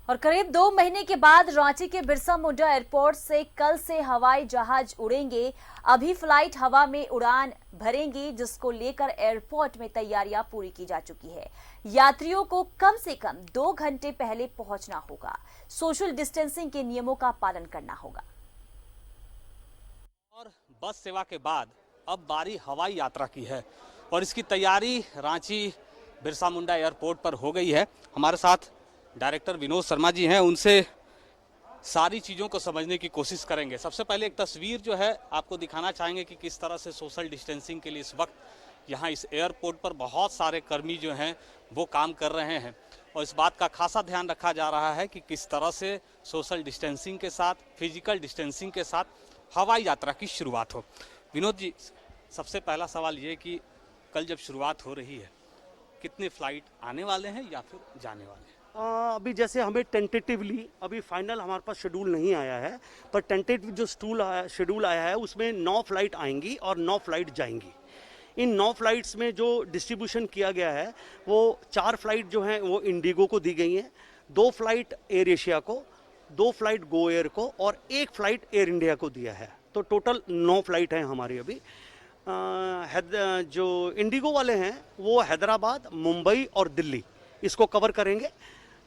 और करीब 2 महीने के बाद रांची के बिरसा मुंडा एयरपोर्ट से कल से हवाई जहाज उड़ेंगे। अभी फ्लाइट हवा में उड़ान भरेंगी, जिसको लेकर एयरपोर्ट में तैयारियां पूरी की जा चुकी है। यात्रियों को कम से कम 2 घंटे पहले पहुंचना होगा। सोशल डिस्टेंसिंग के नियमों का पालन करना होगा। और बस सेवा के बाद अब बारी हवाई यात्रा की है और इसकी तैयारी रांची बिरसा मुंडा एयरपोर्ट पर हो गई है। हमारे साथ डायरेक्टर विनोद शर्मा जी हैं, उनसे सारी चीज़ों को समझने की कोशिश करेंगे। सबसे पहले एक तस्वीर जो है आपको दिखाना चाहेंगे कि किस तरह से सोशल डिस्टेंसिंग के लिए इस वक्त यहाँ इस एयरपोर्ट पर बहुत सारे कर्मी जो हैं वो काम कर रहे हैं और इस बात का खासा ध्यान रखा जा रहा है कि किस तरह से सोशल डिस्टेंसिंग के साथ, फिजिकल डिस्टेंसिंग के साथ हवाई यात्रा की शुरुआत हो। विनोद जी, सबसे पहला सवाल ये कि कल जब शुरुआत हो रही है, कितने फ्लाइट आने वाले हैं या फिर जाने वाले हैं? अभी जैसे हमें टेंटेटिवली, अभी फाइनल हमारे पास शेड्यूल नहीं आया है, पर टेंटेटिव जो शेड्यूल आया है उसमें 9 फ्लाइट आएंगी और 9 फ्लाइट जाएंगी। इन 9 फ्लाइट्स में जो डिस्ट्रीब्यूशन किया गया है वो 4 फ्लाइट जो हैं वो इंडिगो को दी गई हैं, 2 फ्लाइट एयर एशिया को, 2 फ्लाइट गो एयर को और 1 फ्लाइट एयर इंडिया को दिया है। तो टोटल 9 फ्लाइट हैं हमारी अभी। जो इंडिगो वाले हैं वो हैदराबाद, मुंबई और दिल्ली इसको कवर करेंगे।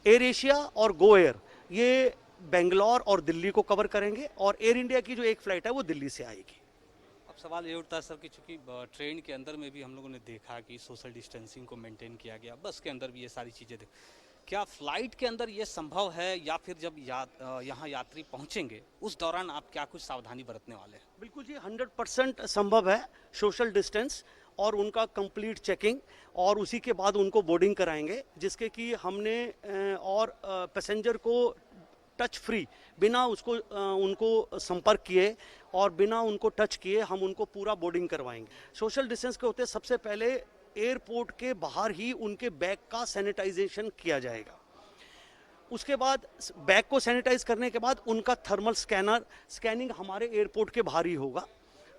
एयर एशिया और गो एयर ये बेंगलोर और दिल्ली को कवर करेंगे और एयर इंडिया की जो 1 फ्लाइट है वो दिल्ली से आएगी। अब सवाल ये उठता है सर कि चूंकि ट्रेन के अंदर में भी हम लोगों ने देखा कि सोशल डिस्टेंसिंग को मेंटेन किया गया, बस के अंदर भी ये सारी चीज़ें देख, क्या फ्लाइट के अंदर ये संभव है या फिर जब यहाँ यात्री पहुँचेंगे उस दौरान आप क्या कुछ सावधानी बरतने वाले हैं? बिल्कुल जी, 100% संभव है सोशल डिस्टेंस और उनका कंप्लीट चेकिंग, और उसी के बाद उनको बोर्डिंग कराएंगे, जिसके कि हमने और पैसेंजर को टच फ्री, बिना उनको संपर्क किए और बिना उनको टच किए हम उनको पूरा बोर्डिंग करवाएंगे। सोशल डिस्टेंस के होते सबसे पहले एयरपोर्ट के बाहर ही उनके बैग का सैनिटाइजेशन किया जाएगा। उसके बाद बैग को सैनिटाइज करने के बाद उनका थर्मल स्कैनिंग हमारे एयरपोर्ट के बाहर ही होगा,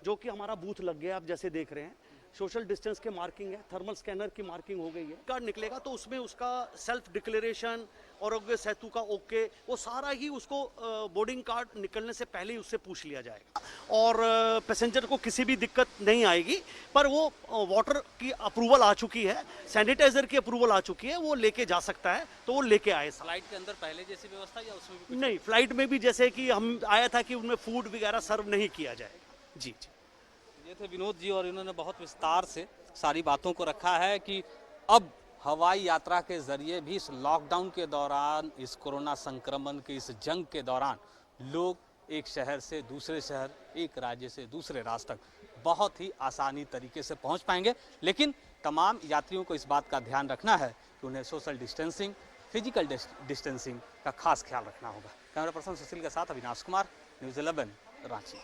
जो कि हमारा बूथ लग गया, आप जैसे देख रहे हैं। सोशल डिस्टेंस के मार्किंग है, थर्मल स्कैनर की मार्किंग हो गई है। कार्ड निकलेगा तो उसमें उसका सेल्फ डिक्लेरेशन, आरोग्य सेतु का ओके, वो सारा ही उसको बोर्डिंग कार्ड निकलने से पहले ही उससे पूछ लिया जाएगा और पैसेंजर को किसी भी दिक्कत नहीं आएगी। पर वो वाटर की अप्रूवल आ चुकी है, सैनिटाइजर की अप्रूवल आ चुकी है, वो लेके जा सकता है, तो वो लेके आए। फ्लाइट के अंदर पहले जैसी व्यवस्था या उसमें भी कुछ? नहीं, फ्लाइट में भी जैसे कि हम आया था कि उनमें फूड वगैरह सर्व नहीं किया जाएगा। जी जी, ये थे विनोद जी और इन्होंने बहुत विस्तार से सारी बातों को रखा है कि अब हवाई यात्रा के जरिए भी इस लॉकडाउन के दौरान, इस कोरोना संक्रमण के इस जंग के दौरान लोग एक शहर से दूसरे शहर, एक राज्य से दूसरे राज्य तक बहुत ही आसानी तरीके से पहुंच पाएंगे। लेकिन तमाम यात्रियों को इस बात का ध्यान रखना है कि उन्हें सोशल डिस्टेंसिंग, फिजिकल डिस्टेंसिंग का खास ख्याल रखना होगा। कैमरा पर्सन सुशील के साथ अविनाश कुमार, न्यूज़ 11, रांची।